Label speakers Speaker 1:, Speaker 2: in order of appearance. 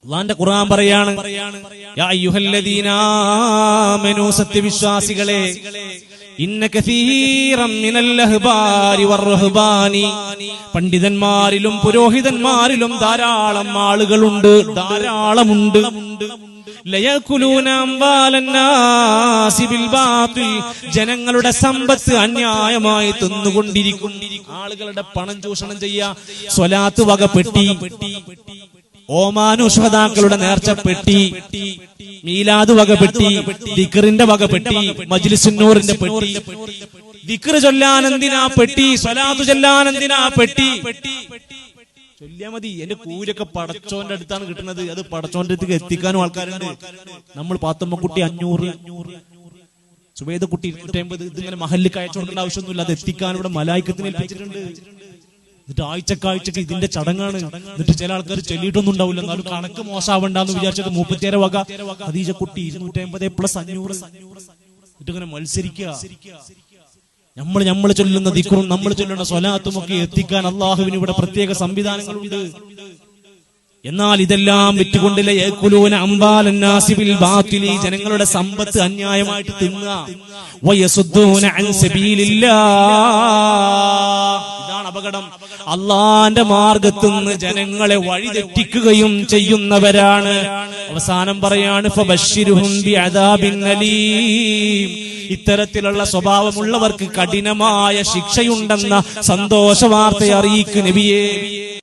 Speaker 1: അല്ലാഹുവിന്റെ ഖുർആൻ പറയാണ്, യാ അയ്യുഹല്ലദീന ആമനൂ, സത്യവിശ്വാസികളെ, ഇന്ന കസീറൻ മിനൽ അഹ്ബാരി വർ-റുഹ്ബാനി, പണ്ഡിതന്മാരിലും പുരോഹിതന്മാരിലും ധാരാളം ആളുകളുണ്ട്, ധാരാളമുണ്ട്. ലയകുലൂന അംവാലന്നാസി ബിൽ ബാത്തിൽ, ജനങ്ങളുടെ സമ്പത്ത് അന്യായമായി തിന്നുകൊണ്ടിരിക്കും. ആളുകളുടെ പണം ചൂഷണം ചെയ്യാ, സ്വലാത്ത് വകപ്പെട്ടി, ഓമാനുഷ്ഹദാക്കളുടെ നേർച്ചപ്പെട്ടി, മീലാദ് വകപ്പെട്ടി, ദിക്റിന്റെ വകപ്പെട്ടി, മജ്ലിസുന്നൂറിന്റെ പെട്ടി. ദിക്ർ ചൊല്ലാൻ എന്തിനാ പെട്ടി, സ്വലാത്ത് ചൊല്ലാൻ എന്തിനാ പെട്ടി? ചൊല്ലിയാ മതി, എന്റെ കൂലൊക്കെ പടച്ചോന്റെ അടുത്താണ് കിട്ടുന്നത്. അത് പടച്ചോന്റെ അടുത്തേക്ക് എത്തിക്കാനും ആൾക്കാരുണ്ട്. നമ്മൾ പാത്തമ്മക്കുട്ടി 500, സുബൈദ കുട്ടി 250, ഇതിങ്ങനെ മഹല്ലിക്ക് അയച്ചു കൊടുക്കേണ്ട ആവശ്യമൊന്നുമില്ല. അത് എത്തിക്കാൻ ഇവിടെ മലായിക്കത്തിന് ഏൽപ്പിച്ചിട്ടുണ്ട്. എന്നിട്ട് ആഴ്ചക്കാഴ്ചക്ക് ഇതിന്റെ ചടങ്ങാണ്. എന്നിട്ട് ചില ആൾക്കാർ ചൊല്ലിയിട്ടൊന്നും ഉണ്ടാവില്ല, എന്നാലും കണക്ക് മോശമാവണ്ടെന്ന് വിചാരിച്ചിട്ട് 37 വക ഖദീജ കുട്ടി 250 + 500 എന്നിട്ട് ഇങ്ങനെ മത്സരിക്കുക. നമ്മൾ ചൊല്ലുന്ന ദിക്റും നമ്മൾ ചൊല്ലുന്ന സ്വലാത്തും ഒക്കെ എത്തിക്കാൻ അള്ളാഹുവിന് ഇവിടെ പ്രത്യേക സംവിധാനങ്ങളുണ്ട്. എന്നാൽ ഇതെല്ലാം വിറ്റുകൊണ്ടില്ല, യഅ്കുലൂന അംവാലന്നാസി ബിൽ ബാത്തിൽ, ജനങ്ങളുടെ സമ്പത്ത് അന്യായമായിട്ട് തിന്നുക. വയസുദ്ദൂന അൻ സബീലില്ലാഹ്, ഇതാണ് അപകടം. അള്ളാന്റെ മാർഗത്തിൽ നിന്ന് ജനങ്ങളെ വഴിതെറ്റിക്കുകയും ചെയ്യുന്നവരാണ്. അവസാനം പറയാണ്, ഫബശ്ശിർഹും ബിഅദാബിൻ അലീം, ഇത്തരത്തിലുള്ള സ്വഭാവമുള്ളവർക്ക് കഠിനമായ ശിക്ഷയുണ്ടെന്ന സന്തോഷ വാർത്ത അറിയിക്കു നബിയേ.